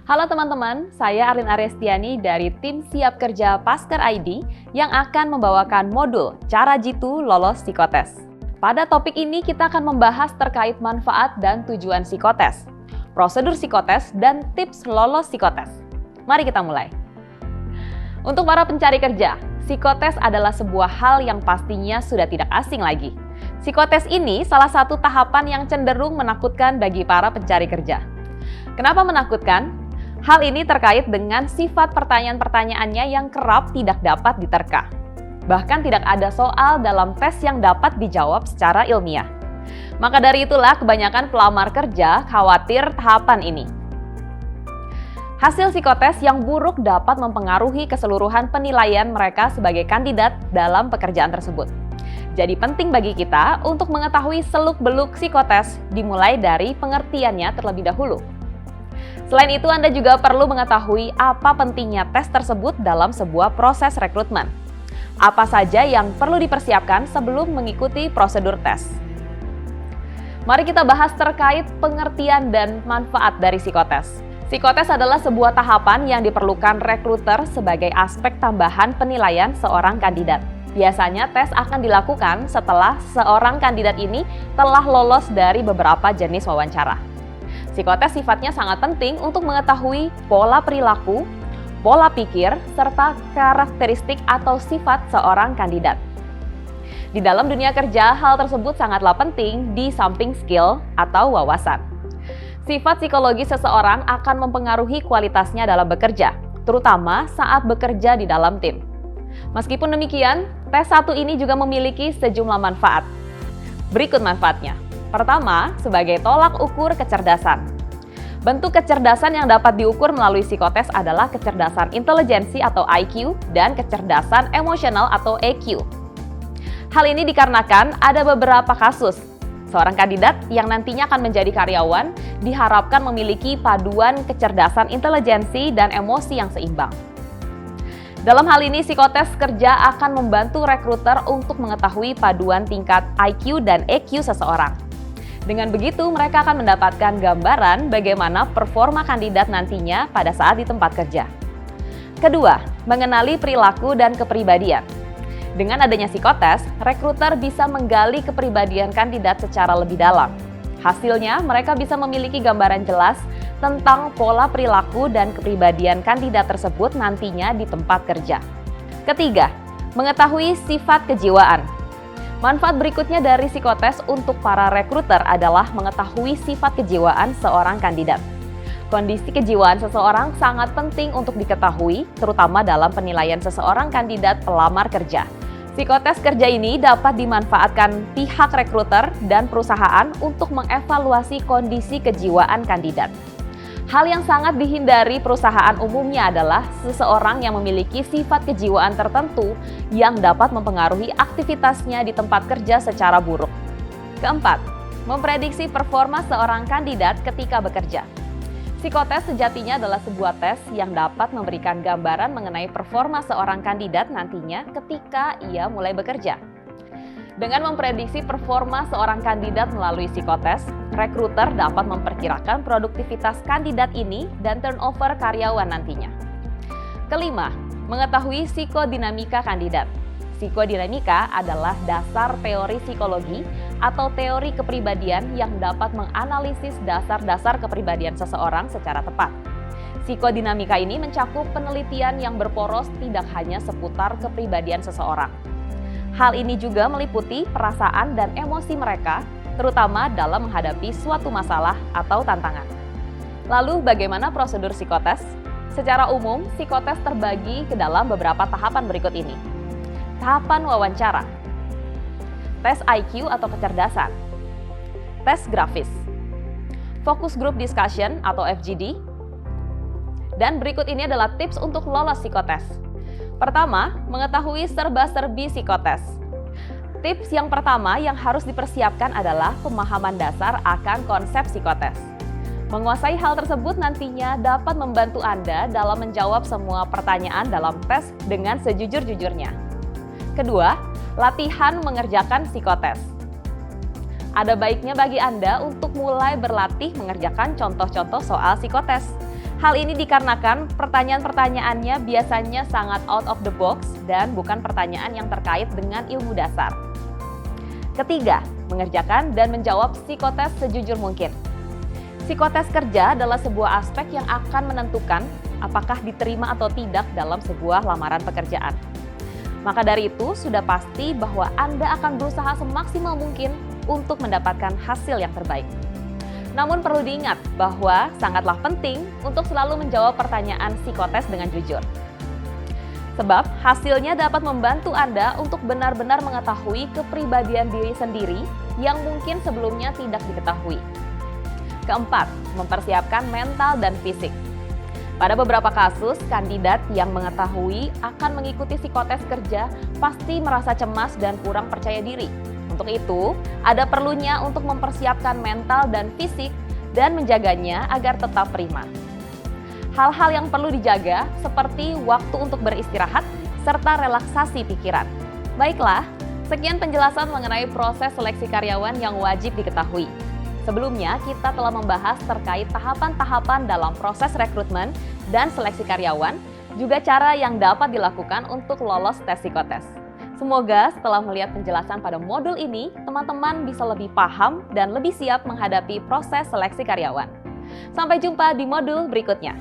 Halo teman-teman, saya Arlin Arestiani dari tim Siap Kerja Pasker ID yang akan membawakan modul Cara Jitu Lolos Psikotes. Pada topik ini kita akan membahas terkait manfaat dan tujuan psikotes, prosedur psikotes, dan tips lolos psikotes. Mari kita mulai. Untuk para pencari kerja, psikotes adalah sebuah hal yang pastinya sudah tidak asing lagi. Psikotes ini salah satu tahapan yang cenderung menakutkan bagi para pencari kerja. Kenapa menakutkan? Hal ini terkait dengan sifat pertanyaan-pertanyaannya yang kerap tidak dapat diterka. Bahkan tidak ada soal dalam tes yang dapat dijawab secara ilmiah. Maka dari itulah kebanyakan pelamar kerja khawatir tahapan ini. Hasil psikotes yang buruk dapat mempengaruhi keseluruhan penilaian mereka sebagai kandidat dalam pekerjaan tersebut. Jadi penting bagi kita untuk mengetahui seluk-beluk psikotes dimulai dari pengertiannya terlebih dahulu. Selain itu, Anda juga perlu mengetahui apa pentingnya tes tersebut dalam sebuah proses rekrutmen. Apa saja yang perlu dipersiapkan sebelum mengikuti prosedur tes. Mari kita bahas terkait pengertian dan manfaat dari psikotes. Psikotes adalah sebuah tahapan yang diperlukan rekruter sebagai aspek tambahan penilaian seorang kandidat. Biasanya tes akan dilakukan setelah seorang kandidat ini telah lolos dari beberapa jenis wawancara. Psikotes sifatnya sangat penting untuk mengetahui pola perilaku, pola pikir, serta karakteristik atau sifat seorang kandidat. Di dalam dunia kerja, hal tersebut sangatlah penting di samping skill atau wawasan. Sifat psikologi seseorang akan mempengaruhi kualitasnya dalam bekerja, terutama saat bekerja di dalam tim. Meskipun demikian, tes satu ini juga memiliki sejumlah manfaat. Berikut manfaatnya. Pertama, sebagai tolak ukur kecerdasan. Bentuk kecerdasan yang dapat diukur melalui psikotes adalah kecerdasan intelijensi atau IQ dan kecerdasan emosional atau EQ. Hal ini dikarenakan ada beberapa kasus. Seorang kandidat yang nantinya akan menjadi karyawan diharapkan memiliki paduan kecerdasan intelijensi dan emosi yang seimbang. Dalam hal ini, psikotes kerja akan membantu rekruter untuk mengetahui paduan tingkat IQ dan EQ seseorang. Dengan begitu, mereka akan mendapatkan gambaran bagaimana performa kandidat nantinya pada saat di tempat kerja. Kedua, mengenali perilaku dan kepribadian. Dengan adanya psikotes, rekruter bisa menggali kepribadian kandidat secara lebih dalam. Hasilnya, mereka bisa memiliki gambaran jelas tentang pola perilaku dan kepribadian kandidat tersebut nantinya di tempat kerja. Ketiga, mengetahui sifat kejiwaan. Manfaat berikutnya dari psikotes untuk para rekruter adalah mengetahui sifat kejiwaan seorang kandidat. Kondisi kejiwaan seseorang sangat penting untuk diketahui, terutama dalam penilaian seseorang kandidat pelamar kerja. Psikotes kerja ini dapat dimanfaatkan pihak rekruter dan perusahaan untuk mengevaluasi kondisi kejiwaan kandidat. Hal yang sangat dihindari perusahaan umumnya adalah seseorang yang memiliki sifat kejiwaan tertentu yang dapat mempengaruhi aktivitasnya di tempat kerja secara buruk. Keempat, memprediksi performa seorang kandidat ketika bekerja. Psikotes sejatinya adalah sebuah tes yang dapat memberikan gambaran mengenai performa seorang kandidat nantinya ketika ia mulai bekerja. Dengan memprediksi performa seorang kandidat melalui psikotes, rekruter dapat memperkirakan produktivitas kandidat ini dan turnover karyawan nantinya. Kelima, mengetahui psikodinamika kandidat. Psikodinamika adalah dasar teori psikologi atau teori kepribadian yang dapat menganalisis dasar-dasar kepribadian seseorang secara tepat. Psikodinamika ini mencakup penelitian yang berporos tidak hanya seputar kepribadian seseorang. Hal ini juga meliputi perasaan dan emosi mereka, terutama dalam menghadapi suatu masalah atau tantangan. Lalu bagaimana prosedur psikotes? Secara umum, psikotes terbagi ke dalam beberapa tahapan berikut ini. Tahapan wawancara, tes IQ atau kecerdasan, tes grafis, focus group discussion atau FGD, dan berikut ini adalah tips untuk lolos psikotes. Pertama, mengetahui serba-serbi psikotes. Tips yang pertama yang harus dipersiapkan adalah pemahaman dasar akan konsep psikotes. Menguasai hal tersebut nantinya dapat membantu Anda dalam menjawab semua pertanyaan dalam tes dengan sejujur-jujurnya. Kedua, latihan mengerjakan psikotes. Ada baiknya bagi Anda untuk mulai berlatih mengerjakan contoh-contoh soal psikotes. Hal ini dikarenakan pertanyaan-pertanyaannya biasanya sangat out of the box dan bukan pertanyaan yang terkait dengan ilmu dasar. Ketiga, mengerjakan dan menjawab psikotes sejujur mungkin. Psikotes kerja adalah sebuah aspek yang akan menentukan apakah diterima atau tidak dalam sebuah lamaran pekerjaan. Maka dari itu, sudah pasti bahwa Anda akan berusaha semaksimal mungkin untuk mendapatkan hasil yang terbaik. Namun perlu diingat bahwa sangatlah penting untuk selalu menjawab pertanyaan psikotes dengan jujur. Sebab hasilnya dapat membantu Anda untuk benar-benar mengetahui kepribadian diri sendiri yang mungkin sebelumnya tidak diketahui. Keempat, mempersiapkan mental dan fisik. Pada beberapa kasus, kandidat yang mengetahui akan mengikuti psikotes kerja pasti merasa cemas dan kurang percaya diri. Untuk itu, ada perlunya untuk mempersiapkan mental dan fisik dan menjaganya agar tetap prima. Hal-hal yang perlu dijaga seperti waktu untuk beristirahat serta relaksasi pikiran. Baiklah, sekian penjelasan mengenai proses seleksi karyawan yang wajib diketahui. Sebelumnya, kita telah membahas terkait tahapan-tahapan dalam proses rekrutmen dan seleksi karyawan, juga cara yang dapat dilakukan untuk lolos tes psikotes. Semoga setelah melihat penjelasan pada modul ini, teman-teman bisa lebih paham dan lebih siap menghadapi proses seleksi karyawan. Sampai jumpa di modul berikutnya.